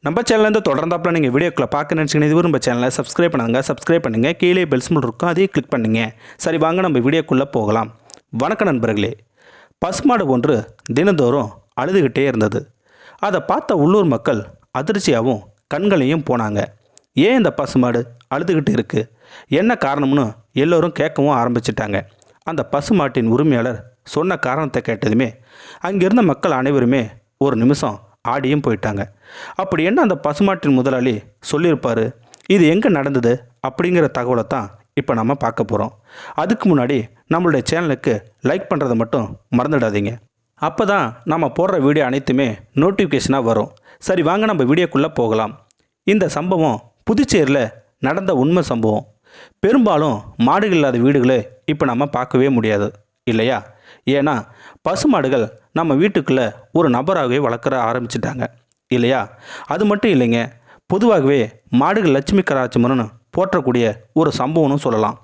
நம்ம சேனல்லேருந்து தொடர்ந்தாப்பில் நீங்கள் வீடியோக்களை பார்க்க நினச்சிங்கன்னா இதுவும் நம்ம சேனலை சப்ஸ்கிரைப் பண்ணுங்கள் கீழே பெல் சிம்பல் இருக்கும் அதையும் கிளிக் பண்ணுங்க. சரி வாங்க நம்ம வீடியோக்குள்ளே போகலாம். வணக்கம் நண்பர்களே. பசுமாடு ஒன்று தினந்தோறும் அழுதுகிட்டே இருந்தது. அதை பார்த்த உள்ளூர் மக்கள் அதிர்ச்சியாகவும் கண்களையும் போனாங்க. ஏன் இந்த பசுமாடு அழுதுகிட்டு இருக்குது, என்ன காரணம்னு எல்லோரும் கேட்கவும் ஆரம்பிச்சிட்டாங்க. அந்த பசுமாட்டின் உரிமையாளர் சொன்ன காரணத்தை கேட்டதுமே அங்கிருந்த மக்கள் அனைவருமே ஒரு நிமிஷம் ஆடியும் போயிட்டாங்க. அப்படி என்ன அந்த பசுமாட்டின் முதலாளி சொல்லியிருப்பார், இது எங்கே நடந்தது அப்படிங்கிற தகவலை தான் இப்போ நம்ம பார்க்க போகிறோம். அதுக்கு முன்னாடி நம்மளுடைய சேனலுக்கு லைக் பண்ணுறதை மட்டும் மறந்துடாதீங்க. அப்போ தான் நம்ம போடுற வீடியோ அனைத்துமே நோட்டிஃபிகேஷனாக வரும். சரி வாங்க நம்ம வீடியோக்குள்ளே போகலாம். இந்த சம்பவம் புதுச்சேரியில் நடந்த உண்மை சம்பவம். பெரும்பாலும் மாடுகள் இல்லாத வீடுகளை இப்போ நம்ம பார்க்கவே முடியாது இல்லையா? ஏன்னா பசுமாடுகள் நம்ம வீட்டுக்குள்ளே ஒரு நபராகவே வளர்க்குற ஆரம்பிச்சிட்டாங்க இல்லையா? அது மட்டும் இல்லைங்க, பொதுவாகவே மாடுகள் லட்சுமி கடாட்சம்னு போற்றக்கூடிய ஒரு சம்பவம்னு சொல்லலாம்.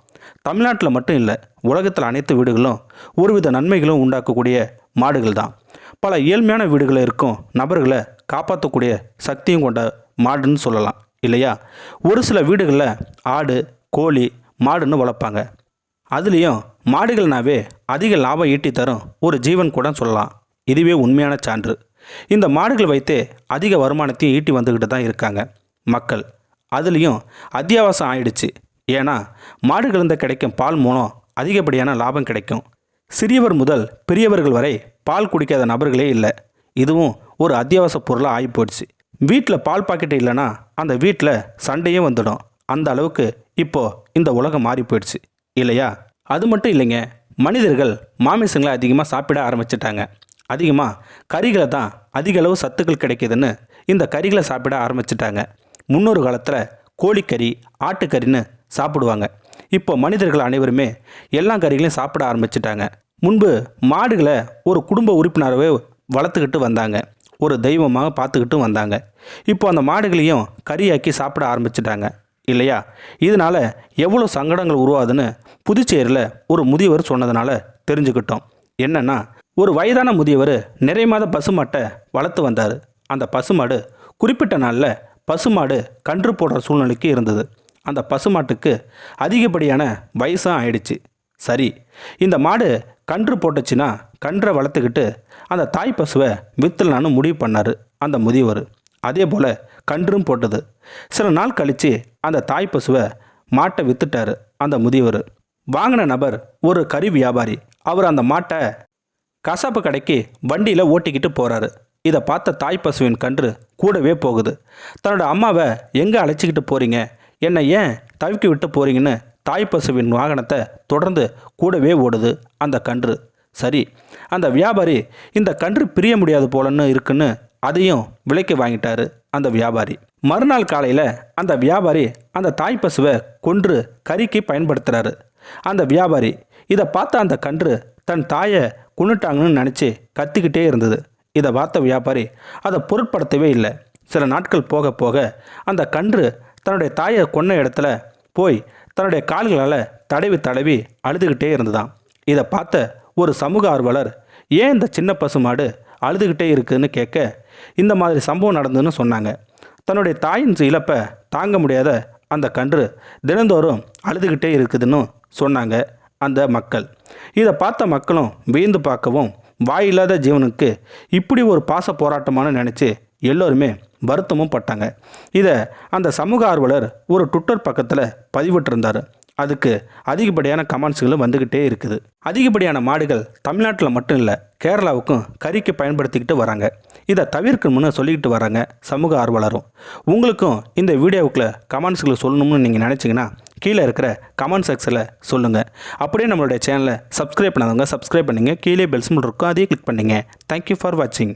தமிழ்நாட்டில் மட்டும் இல்லை, உலகத்தில் அனைத்து வீடுகளும் ஒருவித நன்மைகளும் உண்டாக்கக்கூடிய மாடுகள் தான். பல ஏழ்மையான வீடுகளில் இருக்கும் நபர்களை காப்பாற்றக்கூடிய சக்தியும் கொண்ட மாடுன்னு சொல்லலாம் இல்லையா? ஒரு சில வீடுகளில் ஆடு, கோழி, மாடுன்னு வளர்ப்பாங்க. அதுலேயும் மாடுகள்னாவே அதிக லாபம் ஈட்டி தரும் ஒரு ஜீவன் கூட சொல்லலாம். இதுவே உண்மையான சான்று. இந்த மாடுகள் வைத்தே அதிக வருமானத்தையும் ஈட்டி வந்துக்கிட்டு தான் இருக்காங்க மக்கள். அதுலேயும் அத்தியாவசியம் ஆயிடுச்சு. ஏன்னா மாடுகளிலிருந்து கிடைக்கும் பால் மூலம் அதிகப்படியான லாபம் கிடைக்கும். சிறியவர் முதல் பெரியவர்கள் வரை பால் குடிக்காத நபர்களே இல்லை. இதுவும் ஒரு அத்தியாவசிய பொருளாக ஆகி போயிடுச்சு. வீட்டில் பால் பாக்கெட்டு இல்லைன்னா அந்த வீட்டில் சண்டையும் வந்துடும். அந்த அளவுக்கு இப்போது இந்த உலகம் மாறி போயிடுச்சு இல்லையா? அது மட்டும் இல்லைங்க, மனிதர்கள் மாமிசங்களை அதிகமாக சாப்பிட ஆரம்பிச்சிட்டாங்க. அதிகமாக கறிகளை தான் அதிக அளவு சத்துக்கள் கிடைக்கிதுன்னு இந்த கறிகளை சாப்பிட ஆரம்பிச்சிட்டாங்க. முன்னொரு காலத்தில் கோழிக்கறி, ஆட்டுக்கறின்னு சாப்பிடுவாங்க. இப்போ மனிதர்கள் அனைவருமே எல்லா கறிகளையும் சாப்பிட ஆரம்பிச்சிட்டாங்க. முன்பு மாடுகளை ஒரு குடும்ப உறுப்பினராகவே வளர்த்துக்கிட்டு வந்தாங்க, ஒரு தெய்வமாக பார்த்துக்கிட்டு வந்தாங்க. இப்போ அந்த மாடுகளையும் கறியாக்கி சாப்பிட ஆரம்பிச்சிட்டாங்க இல்லையா? இதனால் எவ்வளோ சங்கடங்கள் உருவாதுன்னு புதுச்சேரியில் ஒரு முதியவர் சொன்னதுனால தெரிஞ்சுக்கிட்டோம். என்னென்னா, ஒரு வயதான முதியவர் நிறைய மாத பசுமாட்டை வளர்த்து வந்தார். அந்த பசுமாடு குறிப்பிட்ட நாளில் பசுமாடு கன்று போடுற சூழ்நிலைக்கு இருந்தது. அந்த பசுமாட்டுக்கு அதிகப்படியான வயசும் ஆயிடுச்சு. சரி, இந்த மாடு கன்று போட்டுச்சுன்னா கன்றை வளர்த்துக்கிட்டு அந்த தாய் பசுவை விற்றுலான்னு முடிவு பண்ணார் அந்த முதியவர். அதே போல் கன்றும் போட்டது. சில நாள் கழித்து அந்த தாய் பசுவை மாட்டை விற்றுட்டார் அந்த முதியவர். வாங்கின நபர் ஒரு கறி வியாபாரி. அவர் அந்த மாட்டை கசாப்பு கடைக்கு வண்டியில் ஓட்டிக்கிட்டு போகிறாரு. இதை பார்த்த தாய் பசுவின் கன்று கூடவே போகுது. தன்னோட அம்மாவை எங்கே அழைச்சிக்கிட்டு போகிறீங்க, என்னை ஏன் தவிக்கி விட்டு போகிறீங்கன்னு தாய் பசுவின் வாகனத்தை தொடர்ந்து கூடவே ஓடுது அந்த கன்று. சரி, அந்த வியாபாரி இந்த கன்று பிரிய முடியாது போலன்னு இருக்குன்னு அதையும் விலைக்கு வாங்கிட்டாரு அந்த வியாபாரி. மறுநாள் காலையில் அந்த வியாபாரி அந்த தாய் பசுவை கொன்று கறிக்கு பயன்படுத்துகிறாரு. அந்த வியாபாரி இதை பார்த்த அந்த கன்று தன் தாயை கொன்னுட்டாங்கன்னு நினச்சி கத்திக்கிட்டே இருந்தது. இதை பார்த்த வியாபாரி அதை பொருட்படுத்தவே இல்லை. சில நாட்கள் போக போக அந்த கன்று தன்னுடைய தாயை கொன்ன இடத்துல போய் தன்னுடைய கால்களால் தடவி தடவி அழுதுகிட்டே இருந்துதான். இதை பார்த்த ஒரு சமூக ஆர்வலர் ஏன் இந்த சின்ன பசுமாடு அழுதுகிட்டே இருக்குதுன்னு கேட்க, இந்த மாதிரி சம்பவம் நடந்ததுன்னு சொன்னாங்க. தன்னுடைய தாயின் இழப்பை தாங்க முடியாத அந்த கன்று தினந்தோறும் அழுதுகிட்டே இருக்குதுன்னு சொன்னாங்க அந்த மக்கள். இதை பார்த்த மக்களும் வியந்து பார்க்கவும், வாயில்லாத ஜீவனுக்கு இப்படி ஒரு பாச போராட்டமான நினச்சி எல்லோருமே வருத்தமும் பட்டாங்க. இதை அந்த சமூக ஆர்வலர் ஒரு ட்விட்டர் பக்கத்தில் பதிவிட்டிருந்தார். அதுக்கு அதிகப்படியான கமெண்ட்ஸ்களும் வந்துக்கிட்டே இருக்குது. அதிகப்படியான மாடுகள் தமிழ்நாட்டில் மட்டும் இல்லை, கேரளாவுக்கும் கறிக்கு பயன்படுத்திக்கிட்டு வராங்க. இதை தவிர்க்கணும்னு சொல்லிக்கிட்டு வராங்க சமூக ஆர்வலரும். உங்களுக்கும் இந்த வீடியோவுக்குள்ள கமெண்ட்ஸ்களை சொல்லணும்னு நீங்கள் நினச்சிங்கன்னா கீழே இருக்கிற கமெண்ட் செக்ஷனில் சொல்லுங்கள். அப்படியே நம்மளுடைய சேனலை சப்ஸ்கிரைப் பண்ணாதவங்க சப்ஸ்கிரைப் பண்ணுங்கள். கீழே பெல் சிம்பல் இருக்கும், அதையே கிளிக் பண்ணுங்கள். தேங்க்யூ ஃபார் வாட்சிங்.